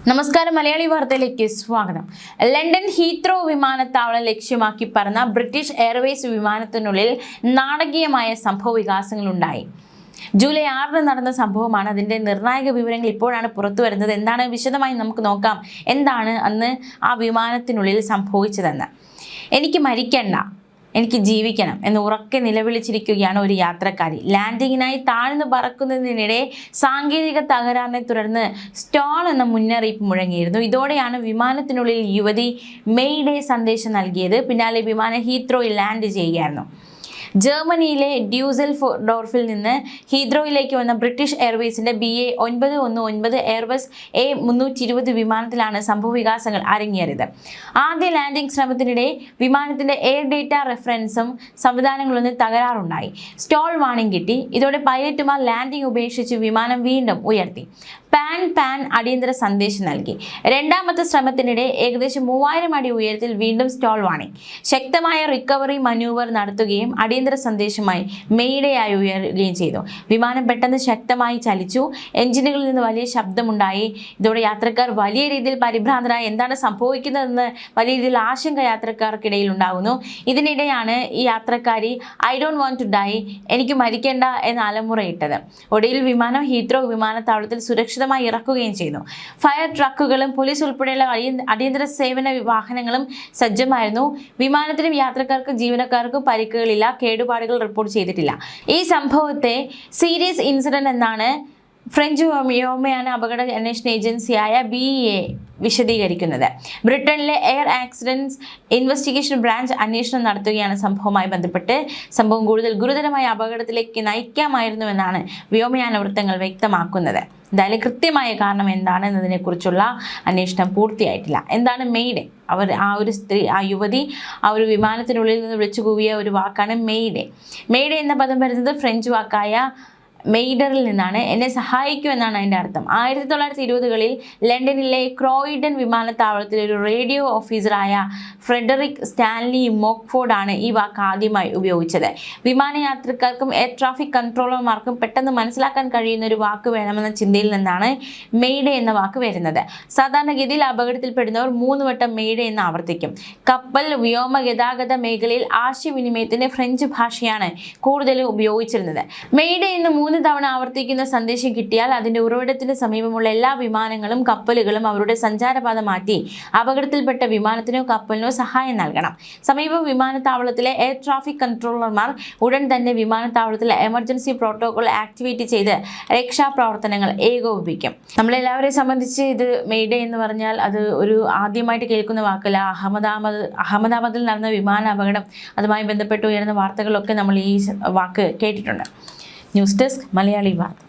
നമസ്കാരം, മലയാളി വാർത്തയിലേക്ക് സ്വാഗതം. ലണ്ടൻ ഹീത്രോ വിമാനത്താവളം ലക്ഷ്യമാക്കി പറന്ന ബ്രിട്ടീഷ് എയർവേസ് വിമാനത്തിനുള്ളിൽ നാടകീയമായ സംഭവ വികാസങ്ങളുണ്ടായി. ജൂലൈ 6 നടന്ന സംഭവമാണ്. അതിൻ്റെ നിർണായക വിവരങ്ങൾ ഇപ്പോഴാണ് പുറത്തു വരുന്നത്. എന്താണ് വിശദമായി നമുക്ക് നോക്കാം. എന്താണ് അന്ന് ആ വിമാനത്തിനുള്ളിൽ സംഭവിച്ചതെന്ന്. എനിക്ക് മരിക്കണ്ട, എനിക്ക് ജീവിക്കണം എന്ന് ഉറക്കെ നിലവിളിച്ചിരിക്കുകയാണ് ഒരു യാത്രക്കാരി. ലാൻഡിങ്ങിനായി താഴ്ന്നു പറക്കുന്നതിനിടെ സാങ്കേതിക തകരാറിനെ തുടർന്ന് സ്റ്റോൾ എന്ന മുന്നറിയിപ്പ് മുഴങ്ങിയിരുന്നു. ഇതോടെയാണ് വിമാനത്തിനുള്ളിൽ യുവതി മെയ്ഡേ സന്ദേശം നൽകിയത്. പിന്നാലെ വിമാനം ഹീത്രോയിൽ ലാൻഡ് ചെയ്യുകയായിരുന്നു. ജർമ്മനിയിലെ ഡ്യൂസൽഡോർഫിൽ നിന്ന് ഹീത്രോയിലേക്ക് വന്ന ബ്രിട്ടീഷ് എയർവേസിന്റെ BA919 എയർബസ് A320 വിമാനത്തിലാണ് സംഭവ വികാസങ്ങൾ അരങ്ങേറിയത്. ആദ്യ ലാൻഡിംഗ് ശ്രമത്തിനിടെ വിമാനത്തിന്റെ എയർ ഡേറ്റ റെഫറൻസും സംവിധാനങ്ങളൊന്നും തകരാറുണ്ടായി. സ്റ്റോൾ വാണിംഗ് കിട്ടി. ഇതോടെ പൈലറ്റുമാർ ലാൻഡിംഗ് ഉപേക്ഷിച്ച് വിമാനം വീണ്ടും ഉയർത്തി. പാൻ അടിയന്തര സന്ദേശം നൽകി. രണ്ടാമത്തെ ശ്രമത്തിനിടെ ഏകദേശം 3000 അടി ഉയരത്തിൽ വീണ്ടും സ്റ്റോൾ വാണിംഗ്. ശക്തമായ റിക്കവറി മനൂവർ നടത്തുകയും അടിയന്തര സന്ദേശമായി മെയ്ഡേയായി ഉയരുകയും ചെയ്തു. വിമാനം പെട്ടെന്ന് ശക്തമായി ചലിച്ചു. എഞ്ചിനുകളിൽ നിന്ന് വലിയ ശബ്ദമുണ്ടായി. ഇതോടെ യാത്രക്കാർ വലിയ രീതിയിൽ പരിഭ്രാന്തരായി. എന്താണ് സംഭവിക്കുന്നതെന്ന് വലിയ രീതിയിൽ ആശങ്ക യാത്രക്കാർക്കിടയിൽ ഉണ്ടാകുന്നു. ഇതിനിടെയാണ് ഈ യാത്രക്കാരി "I don't want to die", എനിക്ക് മരിക്കേണ്ട എന്ന് അലമുറയിട്ടത്. ഒടുവിൽ വിമാനം ഹീത്രോ വിമാനത്താവളത്തിൽ സുരക്ഷിതമായി ഇറക്കുകയും ചെയ്തു. ഫയർ ട്രക്കുകളും പോലീസ് ഉൾപ്പെടെയുള്ള അടിയന്തര സേവന വാഹനങ്ങളും സജ്ജമായിരുന്നു. വിമാനത്തിലും യാത്രക്കാർക്കും ജീവനക്കാർക്കും പരിക്കുകളില്ല. കേടുപാടുകൾ റിപ്പോർട്ട് ചെയ്തിട്ടില്ല. ഈ സംഭവത്തെ സീരിയസ് ഇൻസിഡന്റ് എന്നാണ് ഫ്രഞ്ച് വ്യോമയാന അപകട അന്വേഷണ ഏജൻസിയായ BA വിശദീകരിക്കുന്നത്. ബ്രിട്ടനിലെ എയർ ആക്സിഡൻറ്റ്സ് ഇൻവെസ്റ്റിഗേഷൻ ബ്രാഞ്ച് അന്വേഷണം നടത്തുകയാണ്. സംഭവവുമായി ബന്ധപ്പെട്ട് സംഭവം കൂടുതൽ ഗുരുതരമായ അപകടത്തിലേക്ക് നയിക്കാമായിരുന്നുവെന്നാണ് വ്യോമയാന വൃത്തങ്ങൾ വ്യക്തമാക്കുന്നത്. എന്തായാലും കൃത്യമായ കാരണം എന്താണെന്നതിനെക്കുറിച്ചുള്ള അന്വേഷണം പൂർത്തിയായിട്ടില്ല. എന്താണ് മെയ്ഡേ? ആ യുവതി ആ ഒരു വിമാനത്തിനുള്ളിൽ നിന്ന് വിളിച്ചു കൂവിയ ഒരു വാക്കാണ് മെയ്ഡേ. മെയ്ഡേ എന്ന പദം വരുന്നത് ഫ്രഞ്ച് വാക്കായ മെയ്ഡറിൽ നിന്നാണ്. എന്നെ സഹായിക്കൂ എന്നാണ് അതിൻ്റെ അർത്ഥം. 1920കളിൽ ലണ്ടനിലെ ക്രോയിഡൻ വിമാനത്താവളത്തിലെ ഒരു റേഡിയോ ഓഫീസറായ ഫ്രെഡറിക് സ്റ്റാൻലി മോക്ഫോർഡാണ് ഈ വാക്ക് ആദ്യമായി ഉപയോഗിച്ചത്. വിമാനയാത്രക്കാർക്കും എയർ ട്രാഫിക് കൺട്രോളർമാർക്കും പെട്ടെന്ന് മനസ്സിലാക്കാൻ കഴിയുന്ന ഒരു വാക്ക് വേണമെന്ന ചിന്തയിൽ നിന്നാണ് മെയ്ഡേ എന്ന വാക്ക് വരുന്നത്. സാധാരണഗതിയിൽ അപകടത്തിൽപ്പെടുന്നവർ 3 വട്ടം മെയ്ഡേ എന്ന് ആവർത്തിക്കും. കപ്പൽ, വ്യോമ ഗതാഗത മേഖലയിൽ ആശയവിനിമയത്തിന് ഫ്രഞ്ച് ഭാഷയാണ് കൂടുതലും ഉപയോഗിച്ചിരുന്നത്. മെയ്ഡേ എന്ന് 3 തവണ ആവർത്തിക്കുന്ന സന്ദേശം കിട്ടിയാൽ അതിന്റെ ഉറവിടത്തിന് സമീപമുള്ള എല്ലാ വിമാനങ്ങളും കപ്പലുകളും അവരുടെ സഞ്ചാരപാത മാറ്റി അപകടത്തിൽപ്പെട്ട വിമാനത്തിനോ കപ്പലിനോ സഹായം നൽകണം. സമീപ വിമാനത്താവളത്തിലെ എയർ ട്രാഫിക് കൺട്രോളർമാർ ഉടൻ തന്നെ വിമാനത്താവളത്തിലെ എമർജൻസി പ്രോട്ടോകോൾ ആക്ടിവേറ്റ് ചെയ്ത് രക്ഷാപ്രവർത്തനങ്ങൾ ഏകോപിപ്പിക്കും. നമ്മളെല്ലാവരെയും സംബന്ധിച്ച് ഇത് മെയ്ഡേ എന്ന് പറഞ്ഞാൽ അത് ഒരു ആദ്യമായിട്ട് കേൾക്കുന്ന വാക്കല്ല. അഹമ്മദാബാദിൽ നടന്ന വിമാന അപകടം, അതുമായി ബന്ധപ്പെട്ട് ഉയർന്ന വാർത്തകളൊക്കെ നമ്മൾ ഈ വാക്ക് കേട്ടിട്ടുണ്ട്. ന്യൂസ് ഡെസ്ക് മലയാളി വാർത്ത.